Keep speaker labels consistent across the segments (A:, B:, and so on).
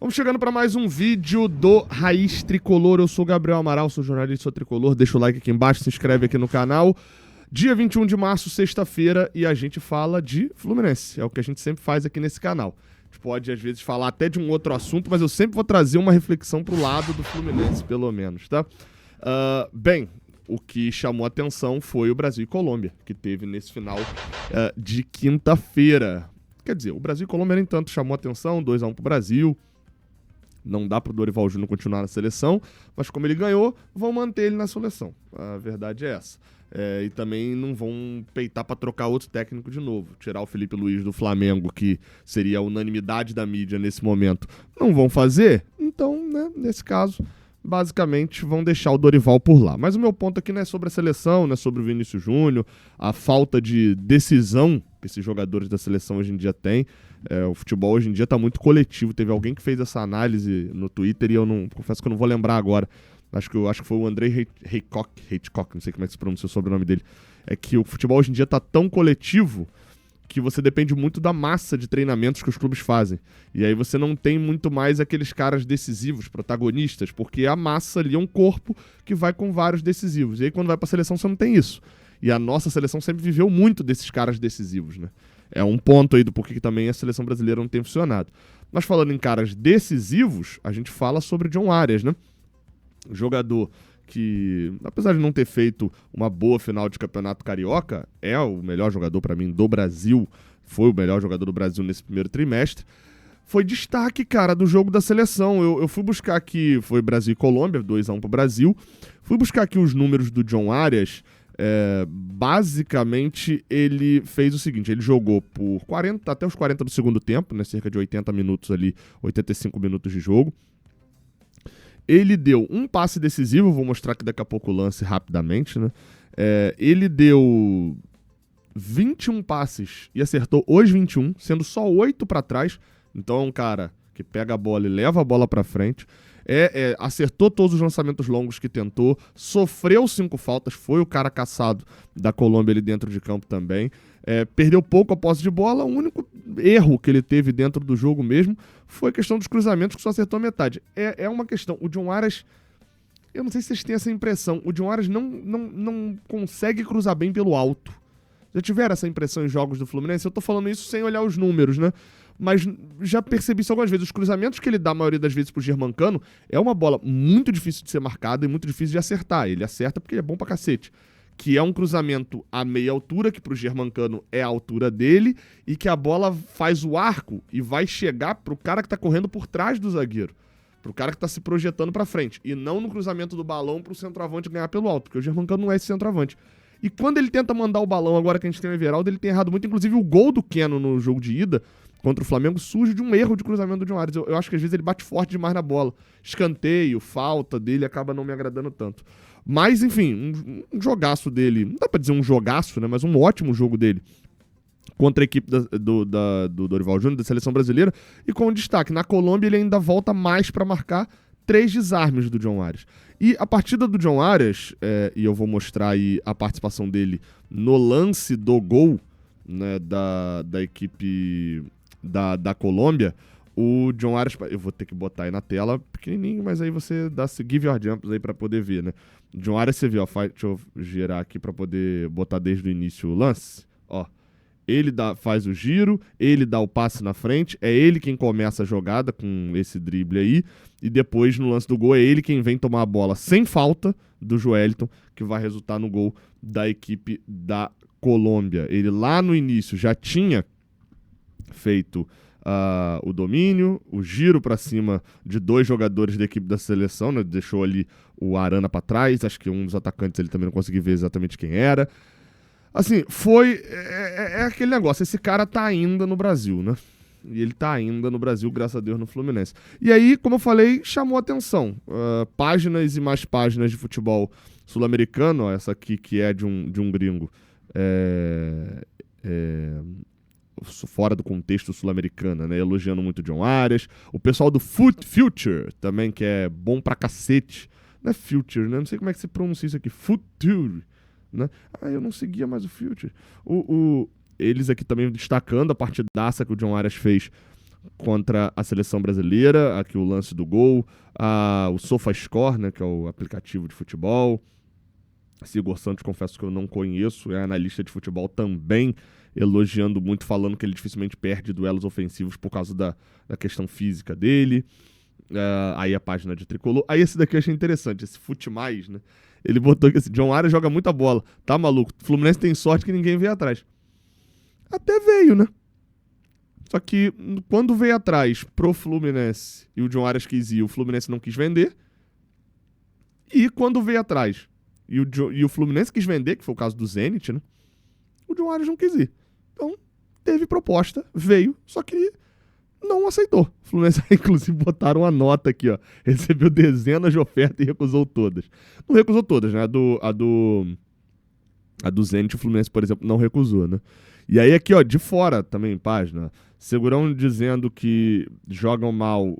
A: Vamos chegando para mais um vídeo do Raiz Tricolor. Eu sou o Gabriel Amaral, sou jornalista, sou tricolor. Deixa o like aqui embaixo, se inscreve aqui no canal. Dia 21 de março, sexta-feira, e a gente fala de Fluminense. É o que a gente sempre faz aqui nesse canal. A gente pode, às vezes, falar até de um outro assunto, mas eu sempre vou trazer uma reflexão pro lado do Fluminense, pelo menos, tá? Bem, o que chamou atenção foi o Brasil e Colômbia, que teve nesse final de quinta-feira. Quer dizer, o Brasil e Colômbia nem tanto chamou atenção, 2-1 pro Brasil. Não dá pro Dorival Júnior continuar na seleção, mas como ele ganhou, vão manter ele na seleção. A verdade é essa. E também não vão peitar para trocar outro técnico de novo. Tirar o Felipe Luiz do Flamengo, que seria a unanimidade da mídia nesse momento, não vão fazer. Então, né, nesse caso, basicamente vão deixar o Dorival por lá. Mas o meu ponto aqui não é sobre a seleção, não é sobre o Vinícius Júnior, a falta de decisão que esses jogadores da seleção hoje em dia têm. O futebol hoje em dia está muito coletivo. Teve alguém que fez essa análise no Twitter e eu não confesso que eu não vou lembrar agora. Acho que foi o Andrei Hitchcock, não sei como é que se pronuncia o sobrenome dele. É que o futebol hoje em dia está tão coletivo que você depende muito da massa de treinamentos que os clubes fazem. E aí você não tem muito mais aqueles caras decisivos, protagonistas, porque a massa ali é um corpo que vai com vários decisivos. E aí quando vai para a seleção você não tem isso. E a nossa seleção sempre viveu muito desses caras decisivos, né? É um ponto aí do porquê que também a seleção brasileira não tem funcionado. Mas falando em caras decisivos, a gente fala sobre John Arias, né? Jogador que, apesar de não ter feito uma boa final de campeonato carioca, é o melhor jogador para mim do Brasil, foi o melhor jogador do Brasil nesse primeiro trimestre. Foi destaque, cara, do jogo da seleção. Eu fui buscar aqui, foi Brasil e Colômbia, 2-1 pro Brasil. Fui buscar aqui os números do John Arias. Basicamente, ele fez o seguinte, ele jogou por 40, até os 40 do segundo tempo, né, cerca de 80 minutos ali, 85 minutos de jogo. Ele deu um passe decisivo, vou mostrar aqui daqui a pouco o lance rapidamente, né? Ele deu 21 passes e acertou os 21, sendo só 8 para trás. Então é um cara que pega a bola e leva a bola para frente. Acertou todos os lançamentos longos que tentou, sofreu 5 faltas, foi o cara caçado da Colômbia ali dentro de campo também. Perdeu pouco a posse de bola, o único erro que ele teve dentro do jogo mesmo foi a questão dos cruzamentos, que só acertou metade. É uma questão, o John Arias, eu não sei se vocês têm essa impressão, o John Arias não consegue cruzar bem pelo alto. Já tiveram essa impressão em jogos do Fluminense? Eu tô falando isso sem olhar os números, né? Mas já percebi isso algumas vezes. Os cruzamentos que ele dá a maioria das vezes pro Germancano é uma bola muito difícil de ser marcada e muito difícil de acertar. Ele acerta porque ele é bom pra cacete. Que é um cruzamento a meia altura, que pro Germancano é a altura dele, e que a bola faz o arco e vai chegar pro cara que tá correndo por trás do zagueiro. Pro cara que tá se projetando pra frente. E não no cruzamento do balão pro centroavante ganhar pelo alto, porque o Germancano não é esse centroavante. E quando ele tenta mandar o balão, agora que a gente tem o Everaldo, ele tem errado muito. Inclusive o gol do Keno no jogo de ida contra o Flamengo surge de um erro de cruzamento do John Arias. Eu acho que às vezes ele bate forte demais na bola. Escanteio, falta dele acaba não me agradando tanto. Mas, enfim, um jogaço dele. Não dá pra dizer um jogaço, né? Mas um ótimo jogo dele contra a equipe do Dorival Júnior, da seleção brasileira. E com destaque, na Colômbia ele ainda volta mais pra marcar 3 desarmes do John Arias. E a partida do John Arias, e eu vou mostrar aí a participação dele no lance do gol, né, da equipe da Colômbia. O John Arias, eu vou ter que botar aí na tela pequenininho, mas aí você dá give your jumps aí pra poder ver, né? John Arias, você viu, ó, deixa eu girar aqui pra poder botar desde o início o lance, ó. Ele faz o giro, ele dá o passe na frente, é ele quem começa a jogada com esse drible aí, e depois no lance do gol é ele quem vem tomar a bola sem falta do Joelton, que vai resultar no gol da equipe da Colômbia. Ele lá no início já tinha feito o domínio, o giro para cima de 2 jogadores da equipe da seleção, né? Deixou ali o Arana para trás, acho que um dos atacantes ele também não consegui ver exatamente quem era. Assim, é aquele negócio, esse cara tá ainda no Brasil, né? E ele tá ainda no Brasil, graças a Deus, no Fluminense. E aí, como eu falei, chamou atenção. Páginas e mais páginas de futebol sul-americano, ó, essa aqui que é de um gringo, fora do contexto sul-americano, né? Elogiando muito o John Arias. O pessoal do Future também, que é bom pra cacete. Não é Future, né? Não sei como é que se pronuncia isso aqui. Future, né? Eu não seguia mais o Future. Eles aqui também destacando a partidaça que o John Arias fez contra a seleção brasileira, aqui o lance do gol, o SofaScore, né, que é o aplicativo de futebol. Igor Santos, confesso que eu não conheço, é analista de futebol também, elogiando muito, falando que ele dificilmente perde duelos ofensivos por causa da questão física dele. Aí a página de tricolor. Aí esse daqui eu achei interessante, esse Futemais, né? Ele botou que esse John Arias joga muita bola. Tá maluco? O Fluminense tem sorte que ninguém veio atrás. Até veio, né? Só que quando veio atrás pro Fluminense e o John Arias quis ir, o Fluminense não quis vender. E quando veio atrás e o Fluminense quis vender, que foi o caso do Zenit, né? O John Arias não quis ir. Então, teve proposta, veio, só que não aceitou. O Fluminense, inclusive, botaram uma nota aqui, ó. Recebeu dezenas de ofertas e recusou todas. Não recusou todas, né? A do Zenit, o Fluminense, por exemplo, não recusou, né? E aí aqui, ó, de fora também, página, Segurão dizendo que jogam mal.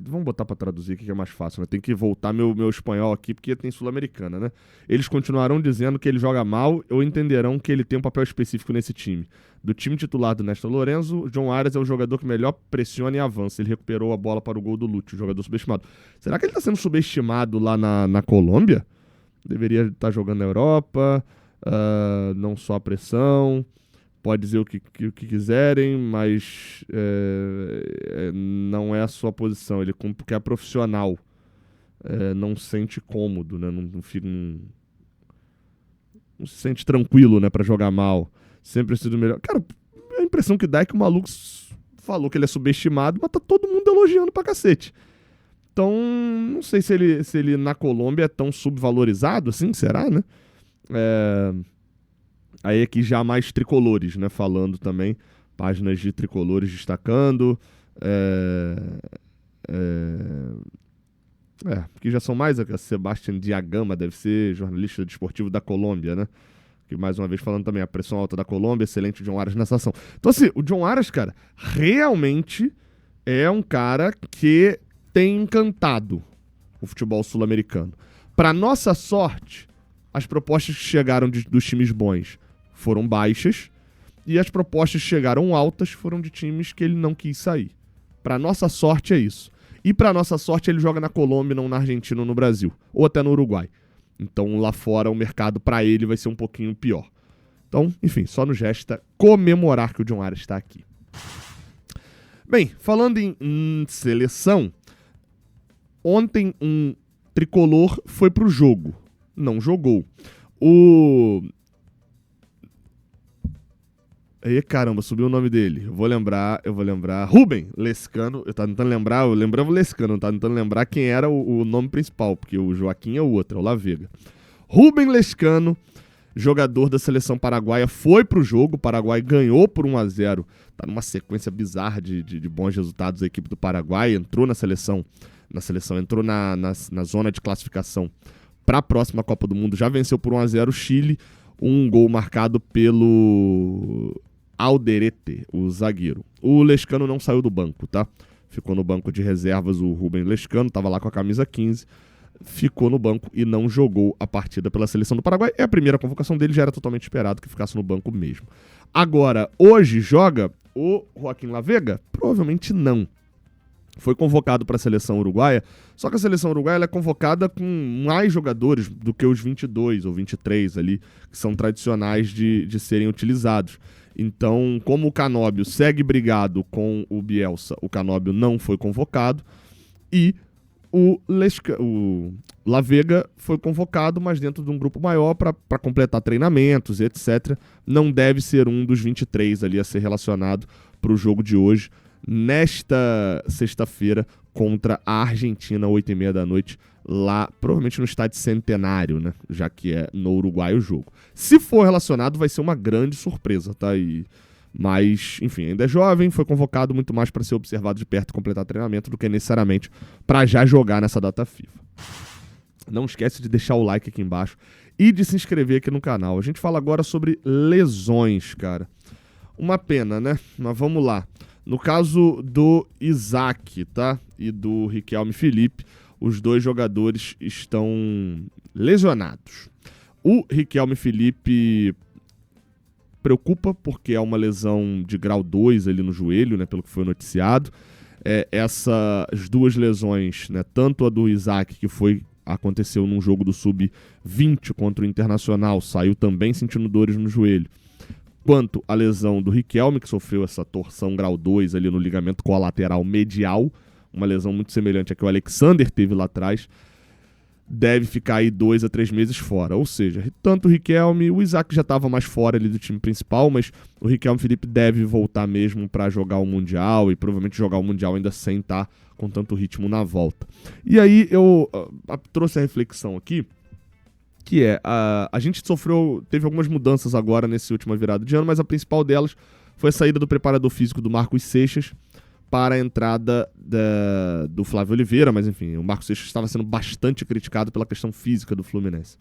A: Vamos botar pra traduzir aqui que é mais fácil, né? Tem que voltar meu espanhol aqui porque tem Sul-Americana, né? Eles continuarão dizendo que ele joga mal ou entenderão que ele tem um papel específico nesse time. Do time titular do Néstor Lourenço, John Arias é o jogador que melhor pressiona e avança. Ele recuperou a bola para o gol do Lúcio, o jogador subestimado. Será que ele tá sendo subestimado lá na Colômbia? Deveria estar jogando na Europa, não só a pressão. Pode dizer o que quiserem, mas não é a sua posição. Ele cumpre porque é profissional. Não se sente cômodo, né? Não se sente tranquilo, né, pra jogar mal. Sempre precisa do melhor. Cara, a impressão que dá é que o maluco falou que ele é subestimado, mas tá todo mundo elogiando pra cacete. Então, não sei se ele na Colômbia é tão subvalorizado assim, será, né? Aí aqui já mais tricolores, né? Falando também, páginas de tricolores destacando. Porque já são mais. A Sebastián Diagama deve ser jornalista desportivo da Colômbia, né? Que mais uma vez falando também, a pressão alta da Colômbia, excelente John Arias nessa ação. Então assim, o John Arias, cara, realmente é um cara que tem encantado o futebol sul-americano. Para nossa sorte, as propostas que chegaram dos times bons foram baixas e as propostas que chegaram altas foram de times que ele não quis sair. Para nossa sorte é isso. E para nossa sorte ele joga na Colômbia, não na Argentina ou no Brasil, ou até no Uruguai. Então lá fora o mercado para ele vai ser um pouquinho pior. Então, enfim, só nos resta comemorar que o John Arias está aqui. Bem, falando em seleção, ontem um tricolor foi pro jogo. Não jogou. Aí, caramba, subiu o nome dele. Eu vou lembrar. Rubem Lescano. Eu tava tentando lembrar, eu lembrava o Lescano, eu tava tentando lembrar quem era o nome principal, porque o Joaquim é o outro, é o La Vega. Rubem Lescano, jogador da seleção paraguaia, foi pro jogo. O Paraguai ganhou por 1-0. Tá numa sequência bizarra de bons resultados a equipe do Paraguai. Entrou na seleção, entrou na zona de classificação para a próxima Copa do Mundo. Já venceu por 1-0 o Chile. Um gol marcado pelo Alderete, o zagueiro. O Lescano não saiu do banco, tá? Ficou no banco de reservas o Rubem Lescano, tava lá com a camisa 15. Ficou no banco e não jogou a partida pela seleção do Paraguai. É a primeira convocação dele, já era totalmente esperado que ficasse no banco mesmo. Agora, hoje joga o Joaquim La Vega? Provavelmente não. Foi convocado para a seleção uruguaia, só que a seleção uruguaia ela é convocada com mais jogadores do que os 22 ou 23 ali, que são tradicionais de serem utilizados. Então, como o Canóbio segue brigado com o Bielsa, o Canóbio não foi convocado e o La Vega foi convocado, mas dentro de um grupo maior para completar treinamentos, etc. Não deve ser um dos 23 ali a ser relacionado para o jogo de hoje, nesta sexta-feira, contra a Argentina, 8h30 da noite, lá, provavelmente no estádio Centenário, né? Já que é no Uruguai o jogo. Se for relacionado, vai ser uma grande surpresa, tá? Mas, enfim, ainda é jovem, foi convocado muito mais para ser observado de perto e completar treinamento do que necessariamente para já jogar nessa data FIFA. Não esquece de deixar o like aqui embaixo e de se inscrever aqui no canal. A gente fala agora sobre lesões, cara. Uma pena, né? Mas vamos lá. No caso do Isaac, tá? E do Riquelme Felipe, os dois jogadores estão lesionados. O Riquelme Felipe preocupa porque é uma lesão de grau 2 ali no joelho, né, pelo que foi noticiado. Essas duas lesões, né, tanto a do Isaac, que aconteceu num jogo do Sub-20 contra o Internacional, saiu também sentindo dores no joelho, quanto a lesão do Riquelme, que sofreu essa torção grau 2 ali no ligamento colateral medial, uma lesão muito semelhante à que o Alexander teve lá atrás, deve ficar aí 2 a 3 meses fora. Ou seja, tanto o Riquelme, o Isaac já estava mais fora ali do time principal, mas o Riquelme Felipe deve voltar mesmo para jogar o Mundial e provavelmente jogar o Mundial ainda sem estar com tanto ritmo na volta. E aí eu trouxe a reflexão aqui, que a gente teve algumas mudanças agora nessa última virada de ano, mas a principal delas foi a saída do preparador físico do Marcos Seixas para a entrada do Flávio Oliveira, mas enfim, o Marcos Seixas estava sendo bastante criticado pela questão física do Fluminense.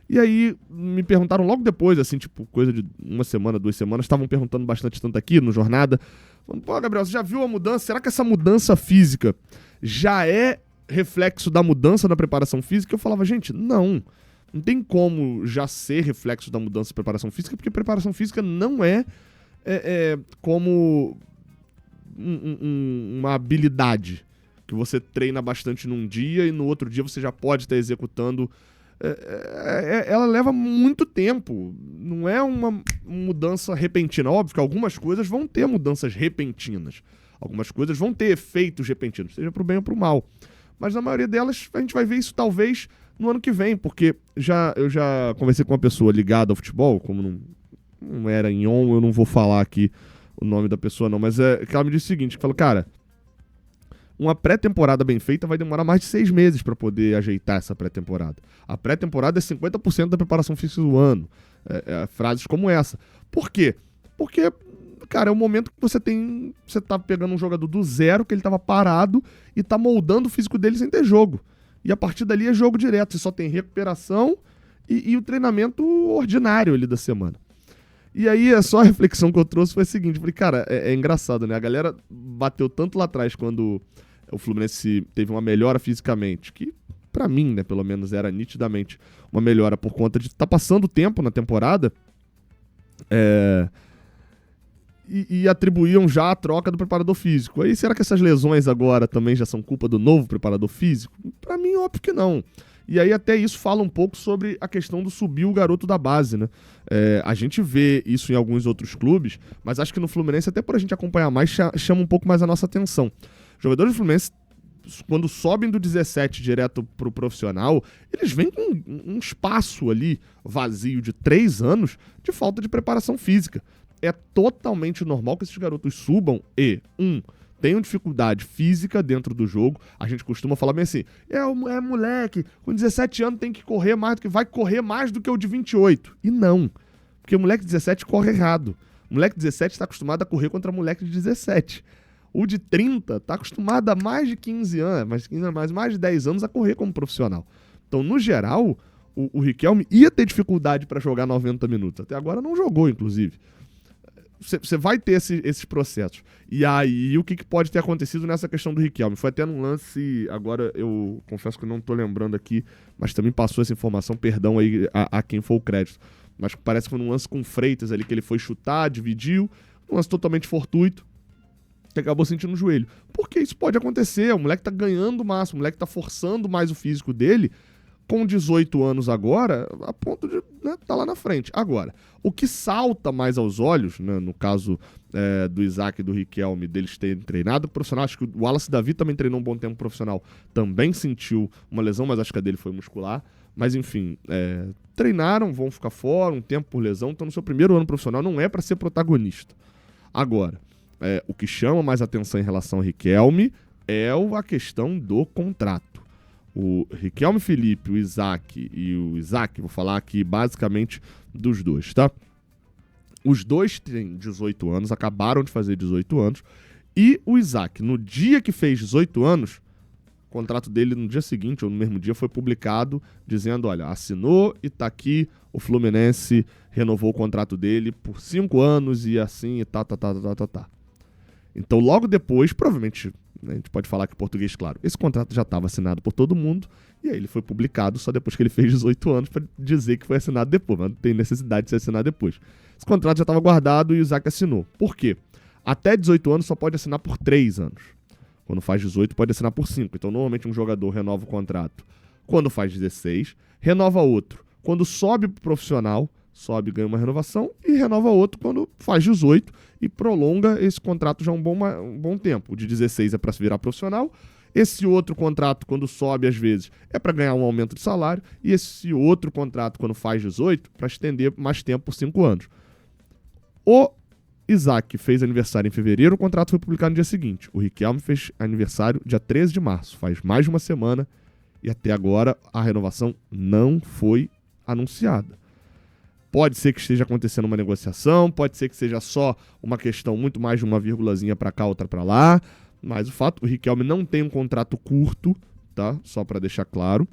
A: E aí me perguntaram logo depois, assim, tipo, coisa de 1 semana, 2 semanas, estavam perguntando bastante tanto aqui no Jornada, falando, pô, Gabriel, você já viu a mudança? Será que essa mudança física já é reflexo da mudança na preparação física? Eu falava, gente, não tem como já ser reflexo da mudança de preparação física, porque preparação física não é como uma habilidade que você treina bastante num dia e no outro dia você já pode estar executando. Ela leva muito tempo, não é uma mudança repentina. Óbvio que algumas coisas vão ter mudanças repentinas, algumas coisas vão ter efeitos repentinos, seja pro bem ou pro mal, mas na maioria delas a gente vai ver isso talvez no ano que vem, porque eu já conversei com uma pessoa ligada ao futebol, como não era em on, eu não vou falar aqui o nome da pessoa não, mas que ela me disse o seguinte, que falou, cara, uma pré-temporada bem feita vai demorar mais de 6 meses para poder ajeitar essa pré-temporada. A pré-temporada é 50% da preparação física do ano. Frases como essa. Por quê? Porque, cara, é o momento que você tá pegando um jogador do zero, que ele tava parado, e tá moldando o físico dele sem ter jogo. E a partir dali é jogo direto. Você só tem recuperação e o treinamento ordinário ali da semana. E aí, só a reflexão que eu trouxe foi a seguinte. Falei, cara, é engraçado, né? A galera bateu tanto lá atrás quando o Fluminense teve uma melhora fisicamente, que pra mim, né, pelo menos era nitidamente uma melhora por conta de estar passando tempo na temporada, e atribuíam já a troca do preparador físico. Aí, será que essas lesões agora também já são culpa do novo preparador físico? Pra mim, óbvio que não. E aí até isso fala um pouco sobre a questão do subir o garoto da base, né? A gente vê isso em alguns outros clubes, mas acho que no Fluminense, até por a gente acompanhar mais, chama um pouco mais a nossa atenção. Jogadores do Fluminense, quando sobem do 17 direto pro profissional, eles vêm com um espaço ali vazio de 3 anos de falta de preparação física. É totalmente normal que esses garotos subam e, tenham dificuldade física dentro do jogo. A gente costuma falar bem assim, é moleque, com 17 anos tem que correr mais do que vai correr mais do que o de 28. E não, porque o moleque de 17 corre errado. O moleque de 17 está acostumado a correr contra moleque de 17. O de 30 está acostumado há mais de 15 anos, mais de 10 anos a correr como profissional. Então, no geral, o Riquelme ia ter dificuldade para jogar 90 minutos. Até agora não jogou, inclusive. Você vai ter esses processos. E aí, o que pode ter acontecido nessa questão do Riquelme? Foi até num lance, agora eu confesso que não estou lembrando aqui, mas também passou essa informação, perdão aí a quem for o crédito. Mas parece que foi num lance com o Freitas ali, que ele foi chutar, dividiu, um lance totalmente fortuito, que acabou sentindo o joelho. Porque isso pode acontecer, o moleque tá ganhando massa, o moleque tá forçando mais o físico dele, com 18 anos agora, a ponto de tá lá na frente. Agora, o que salta mais aos olhos, né, no caso do Isaac e do Riquelme, deles terem treinado profissional, acho que o Wallace Davi também treinou um bom tempo profissional, também sentiu uma lesão, mas acho que a dele foi muscular. Mas enfim, treinaram, vão ficar fora um tempo por lesão, então no seu primeiro ano profissional não é para ser protagonista. Agora, o que chama mais atenção em relação ao Riquelme é a questão do contrato. O Riquelme Felipe, o Isaac, vou falar aqui basicamente dos dois, tá? Os dois têm 18 anos, acabaram de fazer 18 anos, e o Isaac, no dia que fez 18 anos, o contrato dele no dia seguinte, ou no mesmo dia, foi publicado, dizendo, olha, assinou e tá aqui, o Fluminense renovou o contrato dele por 5 anos e assim, e tá. Então, logo depois, provavelmente a gente pode falar que português, claro, esse contrato já estava assinado por todo mundo, e aí ele foi publicado só depois que ele fez 18 anos para dizer que foi assinado depois, mas não tem necessidade de ser assinado depois. Esse contrato já estava guardado e o Isaac assinou. Por quê? Até 18 anos só pode assinar por 3 anos. Quando faz 18 pode assinar por 5. Então normalmente um jogador renova o contrato quando faz 16, renova outro. Quando sobe pro profissional, sobe, ganha uma renovação e renova outro quando faz 18 e prolonga esse contrato já um bom tempo. O de 16 é para se virar profissional. Esse outro contrato, quando sobe às vezes, é para ganhar um aumento de salário. E esse outro contrato, quando faz 18, para estender mais tempo por 5 anos. O Isaac fez aniversário em fevereiro, o contrato foi publicado no dia seguinte. O Riquelme fez aniversário dia 13 de março, faz mais de uma semana. E até agora a renovação não foi anunciada. Pode ser que esteja acontecendo uma negociação, pode ser que seja só uma questão muito mais de uma vírgulazinha para cá, outra para lá, mas o fato, o Riquelme não tem um contrato curto, tá? Só para deixar claro.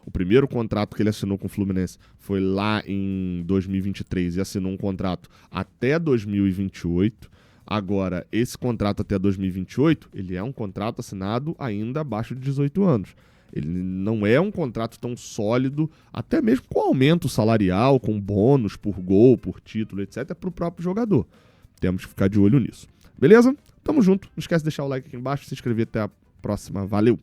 A: O primeiro contrato que ele assinou com o Fluminense foi lá em 2023 e assinou um contrato até 2028. Agora, esse contrato até 2028, ele é um contrato assinado ainda abaixo de 18 anos. Ele não é um contrato tão sólido, até mesmo com aumento salarial, com bônus por gol, por título, etc., para o próprio jogador. Temos que ficar de olho nisso. Beleza? Tamo junto. Não esquece de deixar o like aqui embaixo, se inscrever. Até a próxima. Valeu!